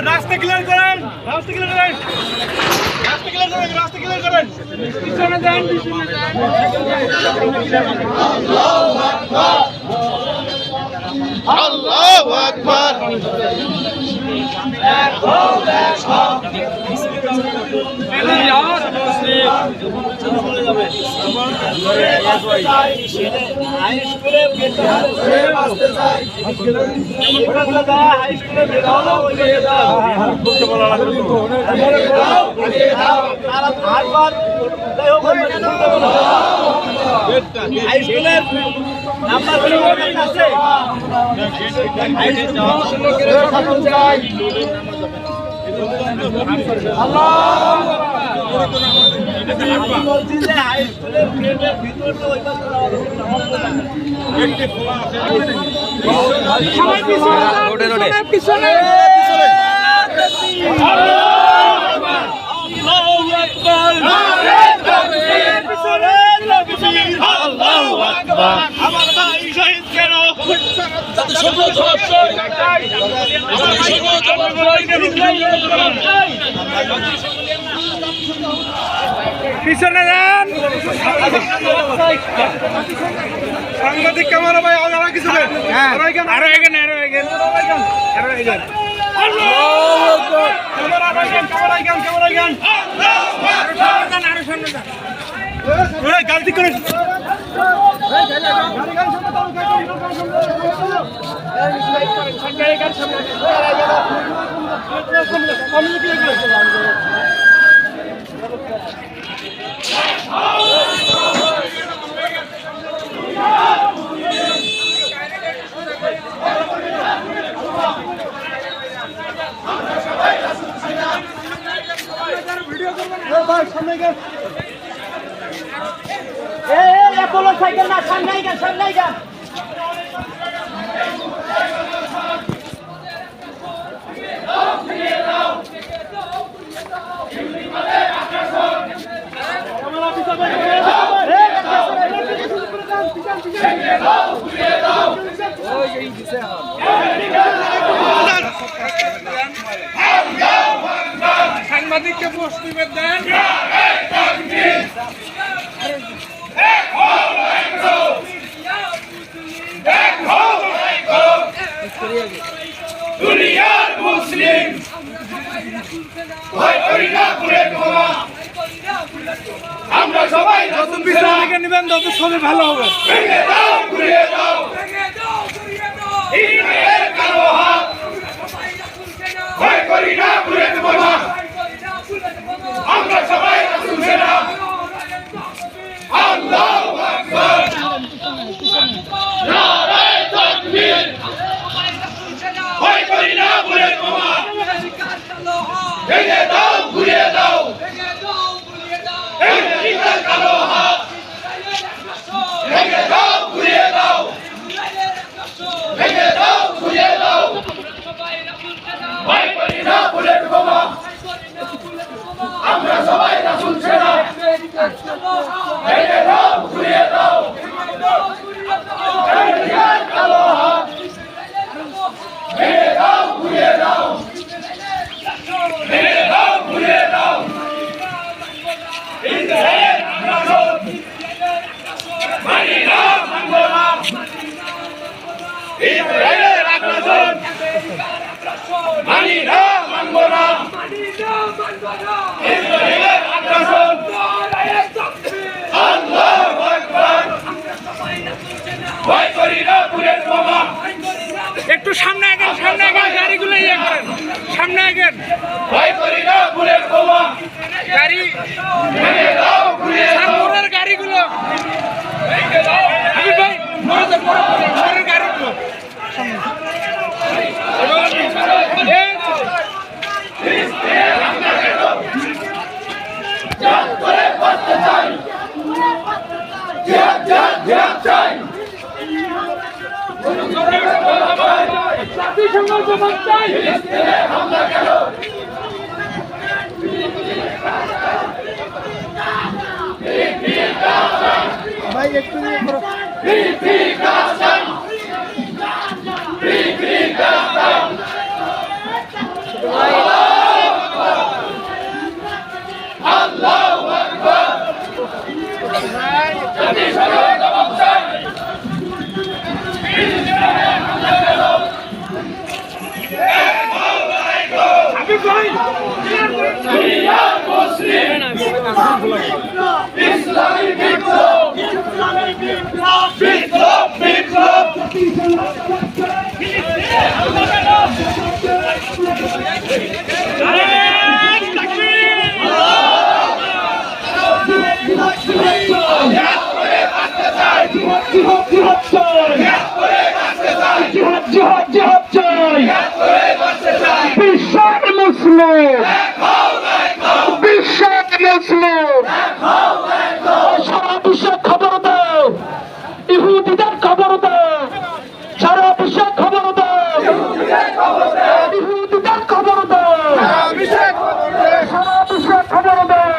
রাস্তা ক্লিয়ার করেন, রাস্তা ক্লিয়ার করেন, রাস্তা ক্লিয়ার করেন, রাস্তা ক্লিয়ার করেন, পিছনে যান, পিছনে যান। আল্লাহু আকবার, আল্লাহু আমার ভাই শহীদ কেন পিছনে যান। সাংবাদিক ক্যামেরা ভাই আরো কিছু আরো এগেন আরো এগেন আরো এগেন আরো again camera again camera again camera again আরো সামনে যান। গাড়ি করে সাইকেল না সামনে যান, সামনে যান। সাংবাদিককে প্রশ্ন দেন। দুনিয়ার মুসলিম ভয় করি না পুরে ক্ষমা, আমরা সবাই যত পিছনে দিকে নেবেন তত সবই ভালো হবে। ভেঙে দাও ঘুরিয়ে দাও, ভেঙে দাও ঘুরিয়ে দাও ইসরায়েলের কালো হাত, ভয় করি না পুরে ক্ষমা, আমরা সবাই রাসূল সেনা। আল্লাহু আকবার, নারায়ে তাকবীর, ভয় করি না পুরে ক্ষমা, ভেঙে দাও ঘুরিয়ে দাও ইসরায়েলের কালো হাত, ভেঙে দাও ঘুরিয়ে দাও, ভেঙে দাও ঘুরিয়ে দাও, ভয় করি না পুরে ক্ষমা, আমরা সবাই রাসূল সেনা। ভেঙে দাও ঘুরিয়ে দাও ইসরায়েলের কালো হাত, ভেঙে দাও ঘুরিয়ে দাও, ভেঙে দাও ঘুরিয়ে দাও ইসরায়েলের আগ্রাসন, মানি না মানব না ইসরায়েলের আগ্রাসন, মানি না মানব না ইসরায়েলের আগ্রাসন। আল্লাহু আকবার, ভয় করি না পুরে ক্ষমা। একটু সামনে আগেন, সামনে আগেন, গাড়িগুলো ইয়ে করেন, সামনে আগেন। ভয় করি না পুরে ক্ষমা, গাড়ি ভেঙে দাও ঘুরিয়ে দাও, সামনের গাড়িগুলো ভেঙে দাও। হাবিব ভাই পরের গাড়িগুলো জাতিসংঘ জবাব চাই। হামলা কেন? বিশ্বের মুসলিম বিশ্বের মুসলিম সারা বিশ্বের খবর দাও, ইহুদিদের খবর দাও, সারা বিশ্বের খবর দাও, ইহুদিদের খবর দাও, সারা বিশ্বের খবর দাও।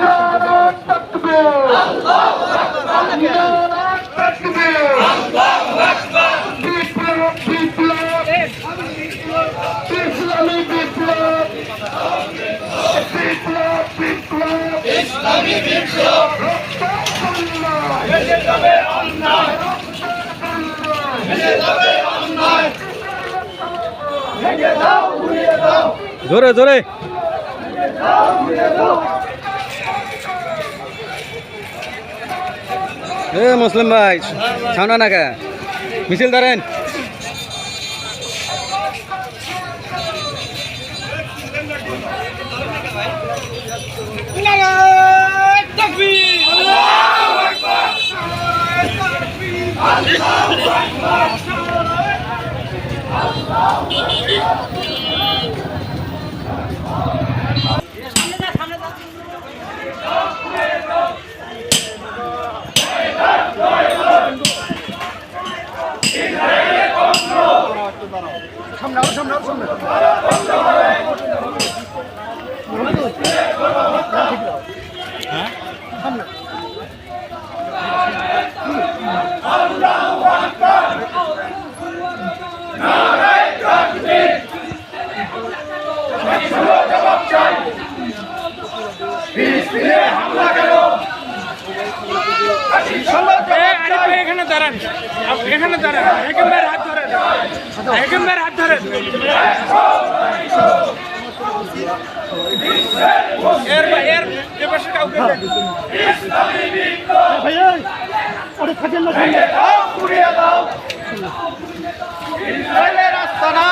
নারায়ে তাকবীর, নারায়ে তাকবীর, বিপ্লব বিপ্লব, ইসলামী বিপ্লব, বিপ্লব বিপ্লব, ইসলামী বিপ্লব, জোরে জোরে এ মুসলিম ভাই ছাউনা নাকা মিছিল ধরেন এখানে দাঁড়ান, এখানে দাঁড়ান, একেবারে হাত ধরেন, একেবারে হাত ধরেন। এর এ পাশে কাউকে রাস্তা না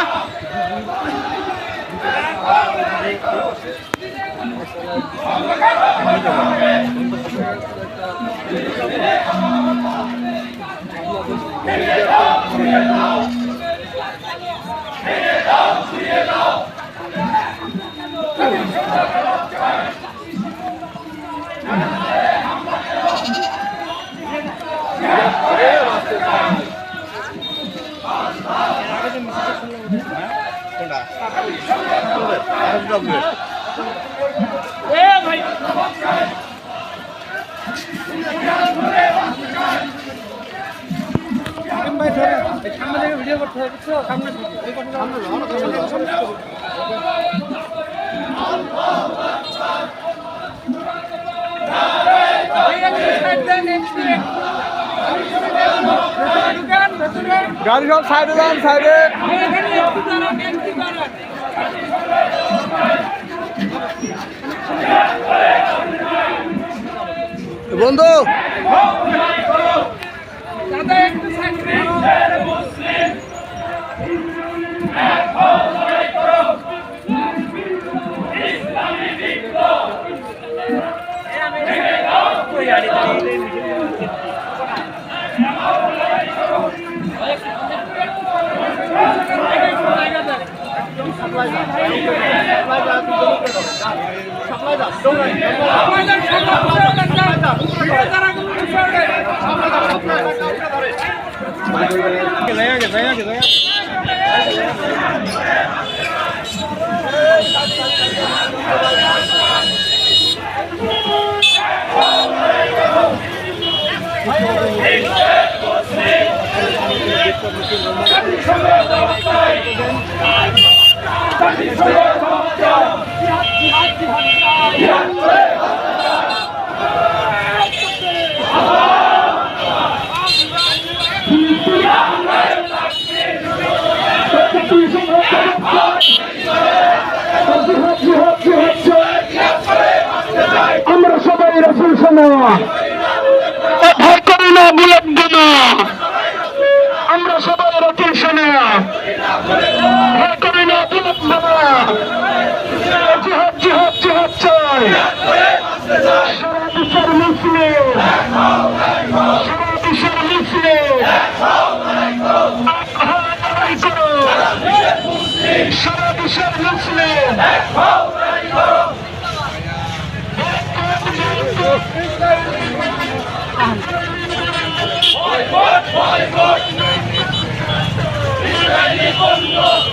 ভাই সামনে থেকে ভিডিও করতে হবে, বুঝছো? সামনে গাড়ি সব সাইডে যান, সাইডে বন্ধু আমরা সবাই রাসূল শোনা ভয় করি না বুলেট বোমা আমরা সবাই রাসূল শোনা ভয় করি না বুলেট বোমা জিহাদ জিহাদ জিহাদ চাই সারা দেশের মুসলিম সারা দেশের মুসলিম লড়াই করো সারা দেশের মুসলিম Boycott! Israeli বন্ধ